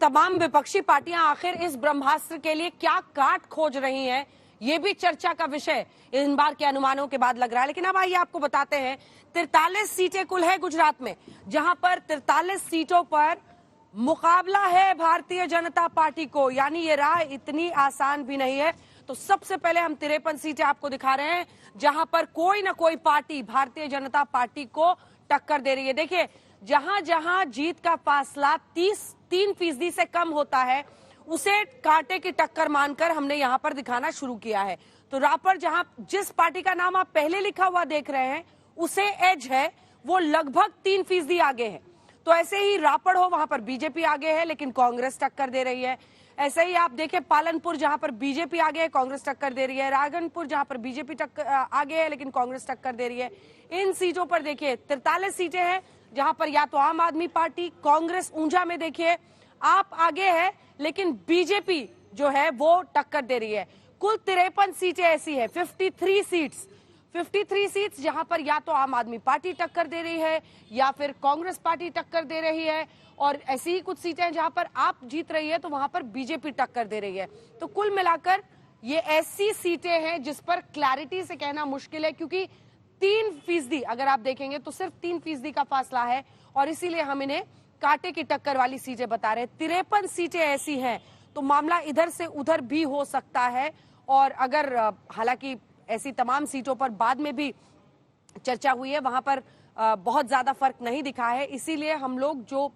तमाम विपक्षी पार्टियां आखिर इस ब्रह्मास्त्र के लिए क्या काट खोज रही हैं, ये भी चर्चा का विषय इन बार के अनुमानों के बाद लग रहा है। लेकिन अब आइए आपको बताते हैं, 43 सीटें कुल है गुजरात में, जहां पर 43 सीटों पर मुकाबला है भारतीय जनता पार्टी को, यानी ये राह इतनी आसान भी नहीं है। तो सबसे पहले हम 53 सीटें आपको दिखा रहे हैं जहां पर कोई ना कोई पार्टी भारतीय जनता पार्टी को टक्कर दे रही है। देखिए, जहां जहां जीत का फासला 3% से कम होता है, उसे कांटे की टक्कर मानकर हमने यहां पर दिखाना शुरू किया है। तो रापर, जहां जिस पार्टी का नाम आप पहले लिखा हुआ देख रहे हैं, उसे एज है, वो लगभग 3% आगे है। तो ऐसे ही रापड़ हो, वहां पर बीजेपी आगे है लेकिन कांग्रेस टक्कर दे रही है। ऐसे ही आप देखें पालनपुर, जहां पर बीजेपी आगे है, कांग्रेस टक्कर दे रही है। रायगढ़पुर, जहां पर बीजेपी आगे है लेकिन कांग्रेस टक्कर दे रही है। इन सीटों पर देखिए 43 सीटें हैं जहां पर या तो आम आदमी पार्टी, कांग्रेस, ऊंझा में देखिए आप आगे है लेकिन बीजेपी जो है वो टक्कर दे रही है। कुल 53 सीटें ऐसी है, 53 सीट्स जहां पर या तो आम आदमी पार्टी टक्कर दे रही है या फिर कांग्रेस पार्टी टक्कर दे रही है, और ऐसी ही कुछ सीटें जहां पर आप जीत रही है तो वहां पर बीजेपी टक्कर दे रही है। तो कुल मिलाकर ये ऐसी सीटें हैं जिस पर क्लैरिटी से कहना मुश्किल है, क्योंकि 3% अगर आप देखेंगे तो सिर्फ 3% का फासला है, और इसीलिए हम इन्हें कांटे की टक्कर वाली सीटें बता रहे हैं। 53 सीटें ऐसी हैं तो मामला इधर से उधर भी हो सकता है, और अगर हालांकि ऐसी तमाम सीटों पर बाद में भी चर्चा हुई है, वहां पर बहुत ज्यादा फर्क नहीं दिखा है। इसीलिए हम लोग जो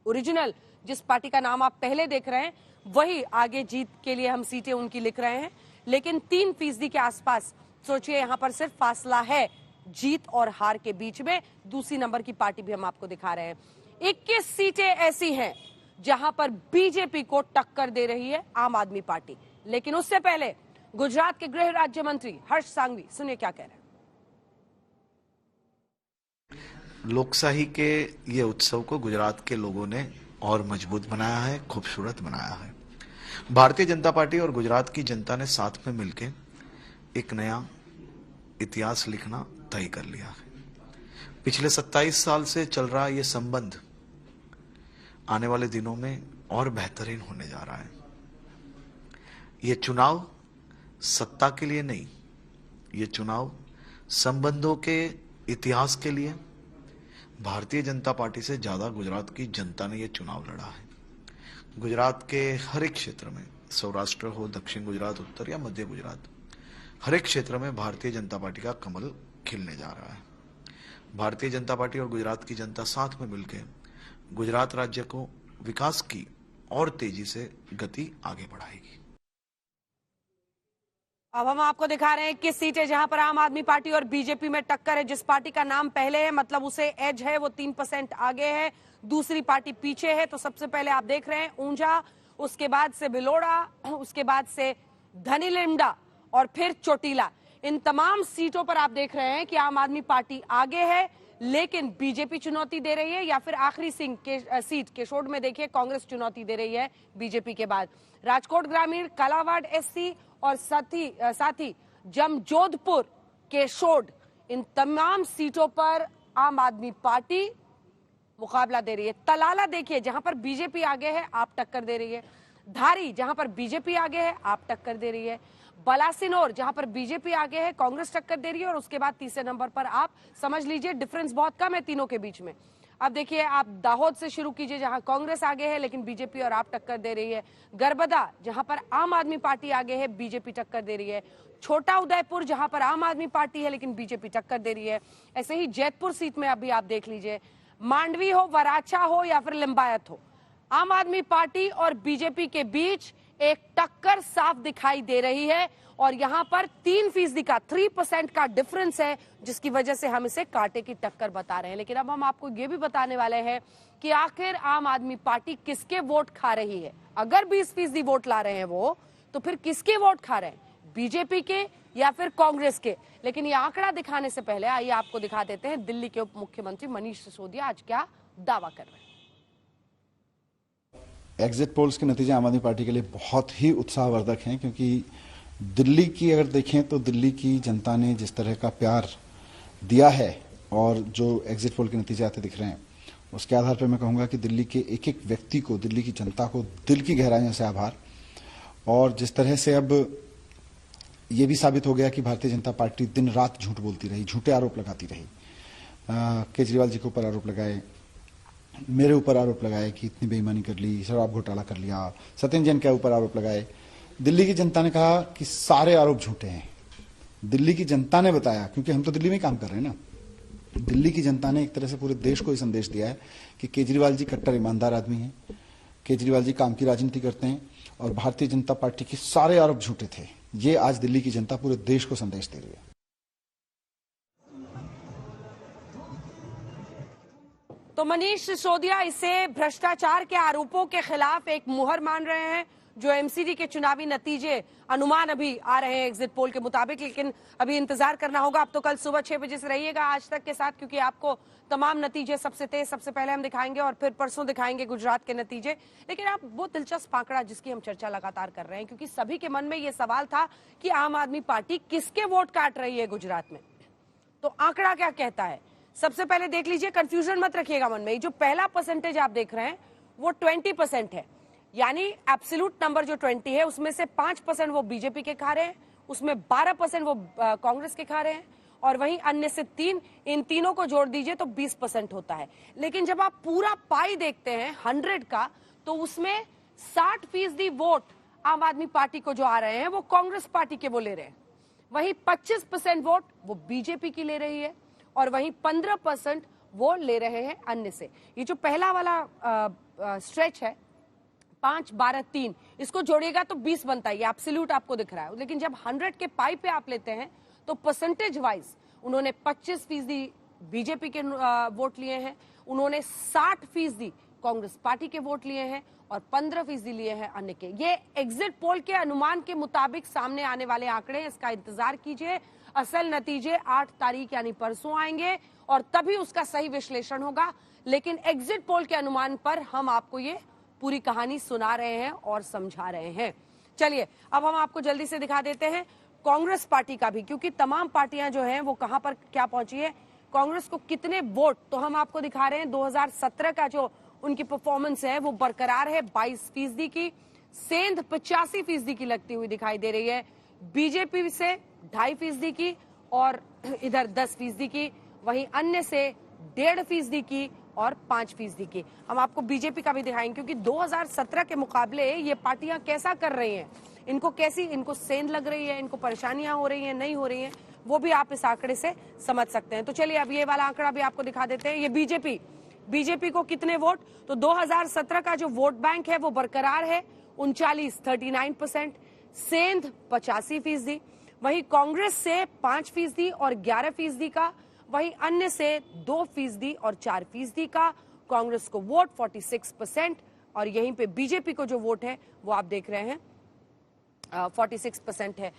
ओरिजिनल जिस पार्टी का नाम आप पहले देख रहे हैं, वही आगे जीत के लिए हम सीटें उनकी लिख रहे हैं। लेकिन 3% के आसपास सोचिए यहां पर सिर्फ फासला है जीत और हार के बीच में। दूसरी नंबर की पार्टी भी हम आपको दिखा रहे हैं। 21 सीटें ऐसी हैं जहां पर बीजेपी को टक्कर दे रही है आम आदमी पार्टी। लेकिन उससे पहले गुजरात के गृह राज्य मंत्री हर्ष सांघवी, सुनिए क्या कह रहे हैं। लोकशाही के ये उत्सव को गुजरात के लोगों ने और मजबूत बनाया है, खूबसूरत बनाया है। भारतीय जनता पार्टी और गुजरात की जनता ने साथ में मिलकर एक नया इतिहास लिखना तय कर लिया है। पिछले 27 साल से चल रहा ये संबंध आने वाले दिनों में और बेहतरीन होने जा रहा है। ये चुनाव सत्ता के लिए नहीं, ये चुनाव संबंधों के इतिहास के लिए भारतीय जनता पार्टी से ज्यादा गुजरात की जनता ने ये चुनाव लड़ा है। गुजरात के हर एक क्षेत्र में, सौराष्ट्र हो, दक्षिण गुजरात, उत्तर या मध्य गुजरात, हर एक क्षेत्र में भारतीय जनता पार्टी का कमल खिलने जा रहा है। भारतीय जनता पार्टी और गुजरात की जनता साथ में मिलकर गुजरात राज्य को विकास की और तेजी से गति आगे बढ़ाएगी। अब हम आपको दिखा रहे हैं किस सीटें जहां पर आम आदमी पार्टी और बीजेपी में टक्कर है। जिस पार्टी का नाम पहले है, मतलब उसे एज है, वो 3% आगे है, दूसरी पार्टी पीछे है। तो सबसे पहले आप देख रहे हैं ऊंझा, उसके बाद से भिलोड़ा, उसके बाद से धनीलिमडा और फिर चोटीला। इन तमाम सीटों पर आप देख रहे हैं कि आम आदमी पार्टी आगे है लेकिन बीजेपी चुनौती दे रही है, या फिर आखिरी सीट केशोद में देखिए कांग्रेस चुनौती दे रही है बीजेपी के बाद। राजकोट ग्रामीण, कालावाड़ एससी और साथ ही जमजोधपुर, केशोद, इन तमाम सीटों पर आम आदमी पार्टी मुकाबला दे रही है। तलाला देखिए, जहां पर बीजेपी आगे है आप टक्कर दे रही है। धारी, जहां पर बीजेपी आगे है आप टक्कर दे रही है। बलासिनोर, जहां पर बीजेपी आगे है कांग्रेस टक्कर दे रही है, और उसके बाद तीसरे नंबर पर आप समझ लीजिए डिफरेंस बहुत कम है तीनों के बीच में। अब देखिए, आप दाहोद से शुरू कीजिए जहां कांग्रेस आगे है लेकिन बीजेपी और आप टक्कर दे रही है। गरबदा, जहां पर आम आदमी पार्टी आगे है, बीजेपी टक्कर दे रही है। छोटा उदयपुर, जहां पर आम आदमी पार्टी है लेकिन बीजेपी टक्कर दे रही है। ऐसे ही जैतपुर सीट में अभी आप देख लीजिए, मांडवी हो, वराछा हो या फिर लिंबायत हो, आम आदमी पार्टी और बीजेपी के बीच एक टक्कर साफ दिखाई दे रही है, और यहां पर 3% का 3% का डिफरेंस है, जिसकी वजह से हम इसे कांटे की टक्कर बता रहे हैं। लेकिन अब हम आपको ये भी बताने वाले हैं कि आखिर आम आदमी पार्टी किसके वोट खा रही है। अगर 20% वोट ला रहे हैं वो, तो फिर किसके वोट खा रहे हैं, बीजेपी के या फिर कांग्रेस के। लेकिन ये आंकड़ा दिखाने से पहले आइए आपको दिखा देते हैं दिल्ली के उप मुख्यमंत्री मनीष सिसोदिया आज क्या दावा कर रहे हैं। एग्जिट पोल्स के नतीजे आम आदमी पार्टी के लिए बहुत ही उत्साहवर्धक हैं, क्योंकि दिल्ली की अगर देखें तो दिल्ली की जनता ने जिस तरह का प्यार दिया है और जो एग्जिट पोल के नतीजे आते दिख रहे हैं, उसके आधार पर मैं कहूंगा कि दिल्ली के एक एक व्यक्ति को, दिल्ली की जनता को दिल की गहराइयों से आभार। और जिस तरह से अब ये भी साबित हो गया कि भारतीय जनता पार्टी दिन रात झूठ बोलती रही, झूठे आरोप लगाती रही, केजरीवाल जी के ऊपर आरोप लगाए, मेरे ऊपर आरोप लगाए कि इतनी बेईमानी कर ली, शराब घोटाला कर लिया, सत्येंद्र जैन के ऊपर आरोप लगाए। दिल्ली की जनता ने कहा कि सारे आरोप झूठे हैं। दिल्ली की जनता ने बताया, क्योंकि हम तो दिल्ली में ही काम कर रहे हैं ना, दिल्ली की जनता ने एक तरह से पूरे देश को ये संदेश दिया है कि केजरीवाल जी कट्टर ईमानदार आदमी हैं, केजरीवाल जी काम की राजनीति करते हैं और भारतीय जनता पार्टी के सारे आरोप झूठे थे। ये आज दिल्ली की जनता पूरे देश को संदेश दे रही है। तो मनीष सिसोदिया इसे भ्रष्टाचार के आरोपों के खिलाफ एक मुहर मान रहे हैं। जो एमसीडी के चुनावी नतीजे अनुमान अभी आ रहे हैं एग्जिट पोल के मुताबिक, लेकिन अभी इंतजार करना होगा। अब तो कल सुबह 6 बजे से रहिएगा आज तक के साथ, क्योंकि आपको तमाम नतीजे सबसे तेज सबसे पहले हम दिखाएंगे और फिर परसों दिखाएंगे गुजरात के नतीजे। लेकिन आप वो दिलचस्प आंकड़ा जिसकी हम चर्चा लगातार कर रहे हैं, क्योंकि सभी के मन में ये सवाल था कि आम आदमी पार्टी किसके वोट काट रही है गुजरात में, तो आंकड़ा क्या कहता है। सबसे पहले देख लीजिए, कंफ्यूजन मत रखिएगा मन में, ये जो पहला परसेंटेज आप देख रहे हैं वो 20% है, यानी एब्सोल्यूट नंबर जो 20 है उसमें से 5% वो बीजेपी के खा रहे हैं, उसमें 12% वो कांग्रेस के खा रहे हैं, और वहीं अन्य से 3, इन तीनों को जोड़ दीजिए तो 20% होता है। लेकिन जब आप पूरा पाई देखते हैं 100 का, तो उसमें 60% वोट आम आदमी पार्टी को जो आ रहे हैं वो कांग्रेस पार्टी के वो ले रहे हैं, वहीं 25% वोट वो बीजेपी की ले रही है, और वहीं 15% वो ले रहे हैं अन्य से। ये जो पहला वाला स्ट्रेच है 5, 12, 3, इसको जोड़िएगा तो 20 बनता है, ये एब्सोल्यूट आपको दिख रहा है। लेकिन जब 100 के पाई पे आप लेते हैं तो परसेंटेज वाइज उन्होंने 25% बीजेपी के वोट लिए हैं, उन्होंने 60% कांग्रेस पार्टी के वोट लिए हैं और 15% लिए हैं अन्य के। ये एग्जिट पोल के अनुमान के मुताबिक सामने आने वाले आंकड़े, इसका इंतजार कीजिए। असल नतीजे 8 तारीख यानी परसों आएंगे और तभी उसका सही विश्लेषण होगा। लेकिन एग्जिट पोल के अनुमान पर हम आपको ये पूरी कहानी सुना रहे हैं और समझा रहे हैं। चलिए अब हम आपको जल्दी से दिखा देते हैं कांग्रेस पार्टी का भी, क्योंकि तमाम पार्टियां जो हैं वो कहां पर क्या पहुंची है, कांग्रेस को कितने वोट, तो हम आपको दिखा रहे हैं 2017 का जो उनकी परफॉर्मेंस है वो बरकरार है 22% की, सेंध 85% की लगती हुई दिखाई दे रही है, बीजेपी से 2.5% की और इधर 10% की, वहीं अन्य से 1.5% की और 5% की। हम आपको बीजेपी का भी दिखाएंगे, क्योंकि 2017 के मुकाबले ये पार्टियां कैसा कर रही हैं, इनको सेंध लग रही है, इनको परेशानियां हो रही हैं, नहीं हो रही हैं, वो भी आप इस आंकड़े से समझ सकते हैं। तो चलिए अब ये वाला आंकड़ा भी आपको दिखा देते हैं। ये बीजेपी को कितने वोट, तो 2017 का जो वोट बैंक है वो बरकरार है 39% सेंध 85%, वहीं कांग्रेस से 5% और 11% का, वहीं अन्य से 2% और 4% का। कांग्रेस को वोट 46% और यहीं पे बीजेपी को जो वोट है वो आप देख रहे हैं 46% है।